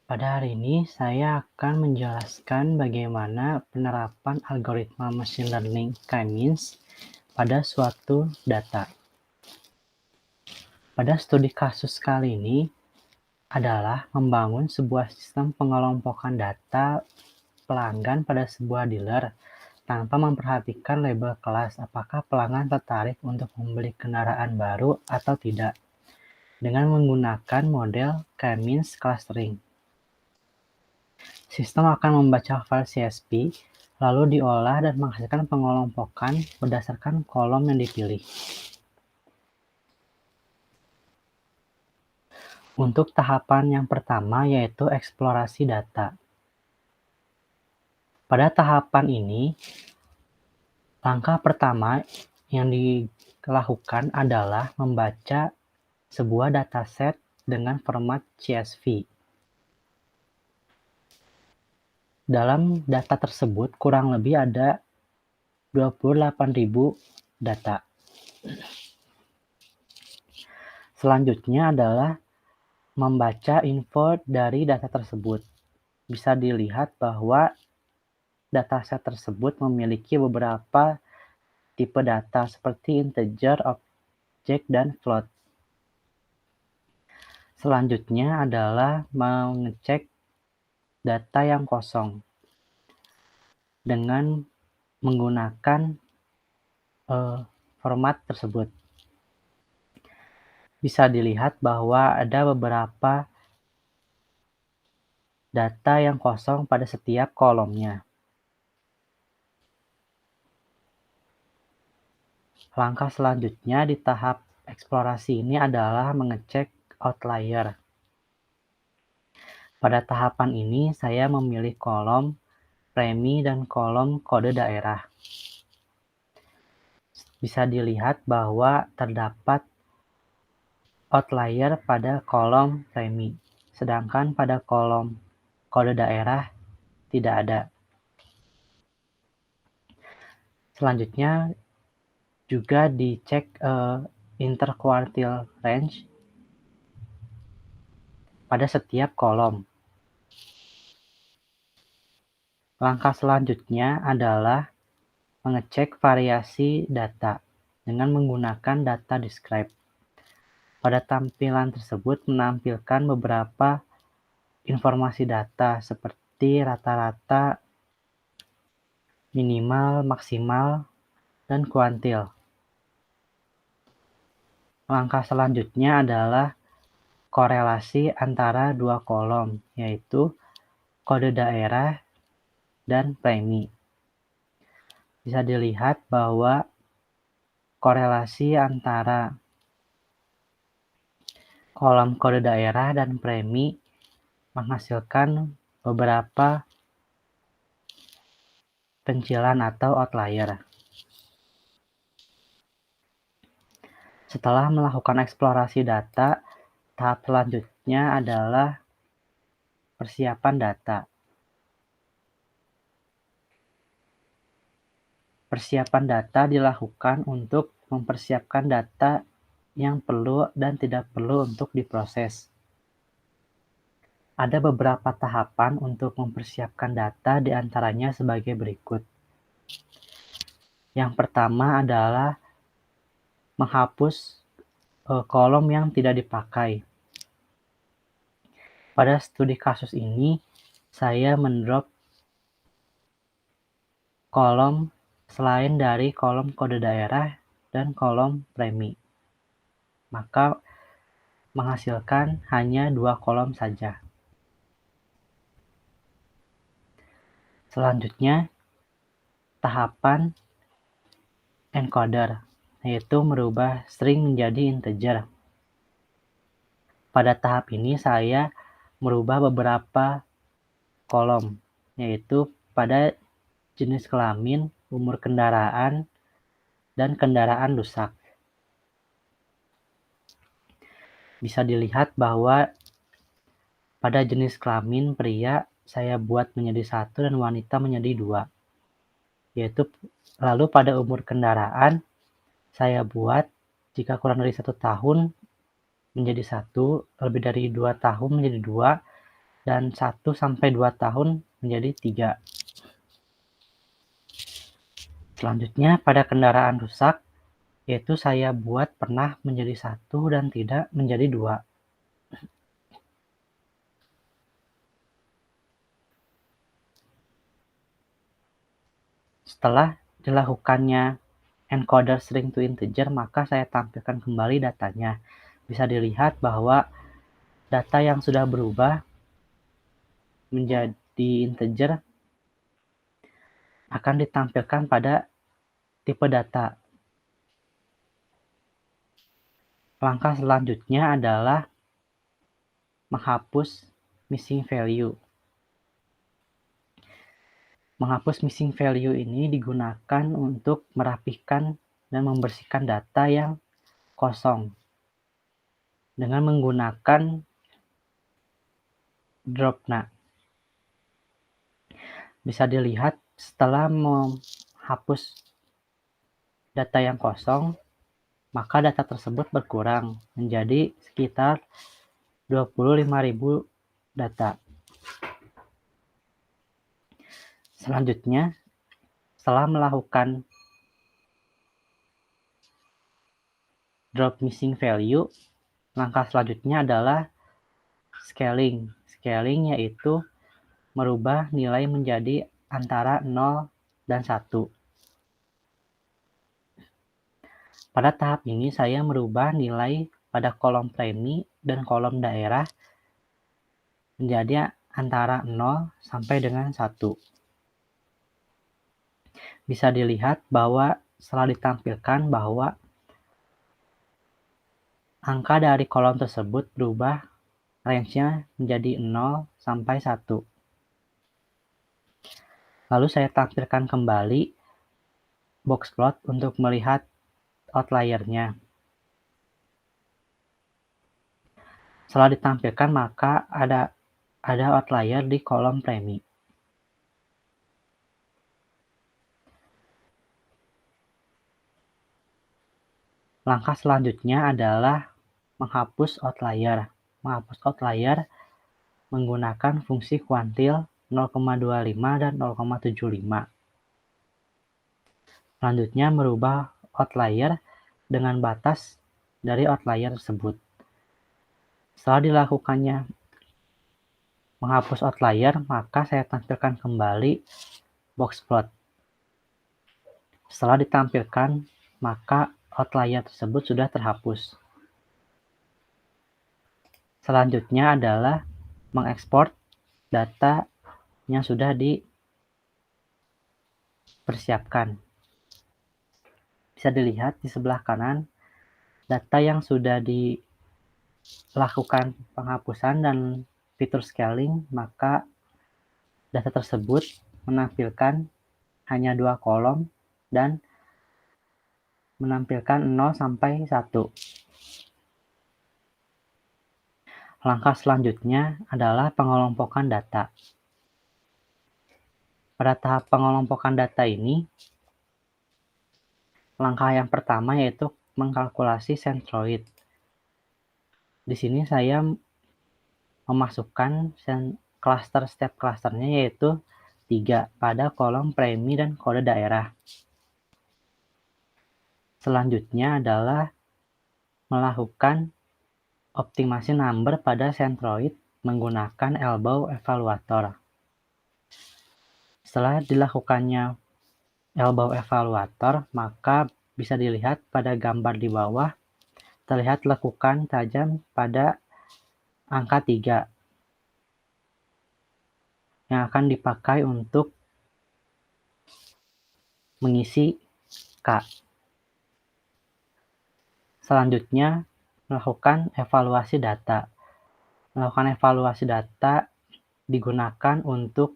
Pada hari ini, saya akan menjelaskan bagaimana penerapan algoritma machine learning k-means pada suatu data. Pada studi kasus kali ini adalah membangun sebuah sistem pengelompokan data pelanggan pada sebuah dealer tanpa memperhatikan label kelas apakah pelanggan tertarik untuk membeli kendaraan baru atau tidak, dengan menggunakan model k-means clustering. Sistem akan membaca file CSV, lalu diolah dan menghasilkan pengelompokan berdasarkan kolom yang dipilih. Untuk tahapan yang pertama yaitu eksplorasi data. Pada tahapan ini, langkah pertama yang dilakukan adalah membaca sebuah dataset dengan format CSV. Dalam data tersebut kurang lebih ada 28.000 data. Selanjutnya adalah membaca info dari data tersebut. Bisa dilihat bahwa dataset tersebut memiliki beberapa tipe data seperti integer, object, dan float. Selanjutnya adalah mengecek data yang kosong dengan menggunakan format tersebut. Bisa dilihat bahwa ada beberapa data yang kosong pada setiap kolomnya. Langkah selanjutnya di tahap eksplorasi ini adalah mengecek outlier. Pada tahapan ini, saya memilih kolom premi dan kolom kode daerah. Bisa dilihat bahwa terdapat outlier pada kolom premi, sedangkan pada kolom kode daerah tidak ada. Selanjutnya juga dicek interquartile range pada setiap kolom. Langkah selanjutnya adalah mengecek variasi data dengan menggunakan data describe. Pada tampilan tersebut menampilkan beberapa informasi data seperti rata-rata, minimal, maksimal, dan kuantil. Langkah selanjutnya adalah korelasi antara dua kolom, yaitu kode daerah dan premi. Bisa dilihat bahwa korelasi antara kolom kode daerah dan premi menghasilkan beberapa pencilan atau outlier. Setelah melakukan eksplorasi data, tahap selanjutnya adalah persiapan data. Persiapan data dilakukan untuk mempersiapkan data yang perlu dan tidak perlu untuk diproses. Ada beberapa tahapan untuk mempersiapkan data, di antaranya sebagai berikut. Yang pertama adalah menghapus kolom yang tidak dipakai. Pada studi kasus ini, saya mendrop kolom selain dari kolom kode daerah dan kolom premi, maka menghasilkan hanya 2 kolom saja. Selanjutnya, tahapan encoder, yaitu merubah string menjadi integer. Pada tahap ini saya merubah beberapa kolom, yaitu pada jenis kelamin, umur kendaraan, dan kendaraan rusak. Bisa dilihat bahwa pada jenis kelamin pria saya buat menjadi 1 dan wanita menjadi 2. Yaitu lalu pada umur kendaraan saya buat jika kurang dari 1 tahun menjadi 1, lebih dari 2 tahun menjadi 2, dan 1-2 tahun menjadi 3. Selanjutnya pada kendaraan rusak, yaitu saya buat pernah menjadi 1 dan tidak menjadi 2. Setelah dilakukannya encoder string to integer, maka saya tampilkan kembali datanya. Bisa dilihat bahwa data yang sudah berubah menjadi integer akan ditampilkan pada tipe data. Langkah selanjutnya adalah menghapus missing value. Menghapus missing value ini digunakan untuk merapikan dan membersihkan data yang kosong dengan menggunakan dropna. Bisa dilihat setelah menghapus data yang kosong, maka data tersebut berkurang menjadi sekitar 25.000 data. Selanjutnya, setelah melakukan drop missing value, langkah selanjutnya adalah scaling. Scaling yaitu merubah nilai menjadi antara 0 dan 1. Pada tahap ini saya merubah nilai pada kolom premi dan kolom daerah menjadi antara 0 sampai dengan 1. Bisa dilihat bahwa setelah ditampilkan bahwa angka dari kolom tersebut berubah range-nya menjadi 0 sampai 1. Lalu saya tampilkan kembali box plot untuk melihat outlier-nya. Setelah ditampilkan, maka ada outlier di kolom premi. Langkah selanjutnya adalah menghapus outlier. Menghapus outlier menggunakan fungsi kuantil 0,25 dan 0,75. Selanjutnya merubah outlier dengan batas dari outlier tersebut. Setelah dilakukannya menghapus outlier, maka saya tampilkan kembali box plot. Setelah ditampilkan, maka outlier tersebut sudah terhapus. Selanjutnya adalah mengekspor data yang sudah dipersiapkan. Bisa dilihat di sebelah kanan, data yang sudah dilakukan penghapusan dan fitur scaling, maka data tersebut menampilkan hanya 2 kolom dan menampilkan 0 sampai 1. Langkah selanjutnya adalah pengelompokan data. Pada tahap pengelompokan data ini, langkah yang pertama yaitu mengkalkulasi centroid. Di sini saya memasukkan cluster step clusternya yaitu 3 pada kolom premi dan kode daerah. Selanjutnya adalah melakukan optimasi number pada centroid menggunakan elbow evaluator. Setelah dilakukannya elbow evaluator, maka bisa dilihat pada gambar di bawah terlihat lekukan tajam pada angka 3 yang akan dipakai untuk mengisi K. Selanjutnya, melakukan evaluasi data. Melakukan evaluasi data digunakan untuk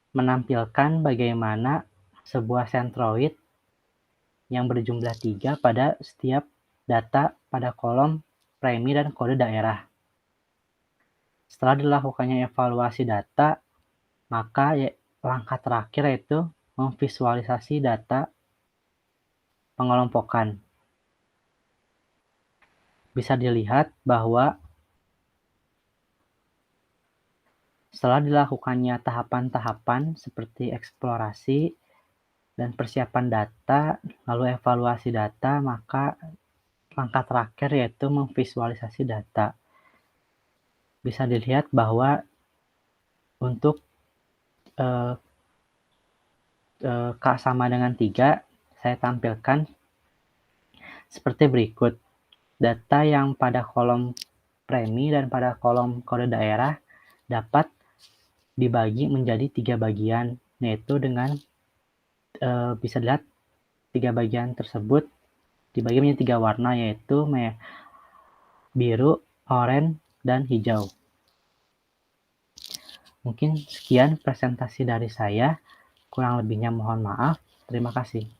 menampilkan bagaimana sebuah centroid yang berjumlah 3 pada setiap data pada kolom premi dan kode daerah. Setelah dilakukannya evaluasi data, maka langkah terakhir yaitu memvisualisasi data pengelompokan. Bisa dilihat bahwa Setelah dilakukannya tahapan-tahapan seperti eksplorasi dan persiapan data, lalu evaluasi data, maka langkah terakhir yaitu memvisualisasi data. Bisa dilihat bahwa untuk eh, K sama dengan 3, saya tampilkan seperti berikut. Data yang pada kolom premi dan pada kolom kode daerah dapat dibagi menjadi 3 bagian, yaitu dengan bisa dilihat 3 bagian tersebut dibagi menjadi 3 warna, yaitu biru, oranye, dan hijau. Mungkin sekian presentasi dari saya, kurang lebihnya mohon maaf. Terima kasih.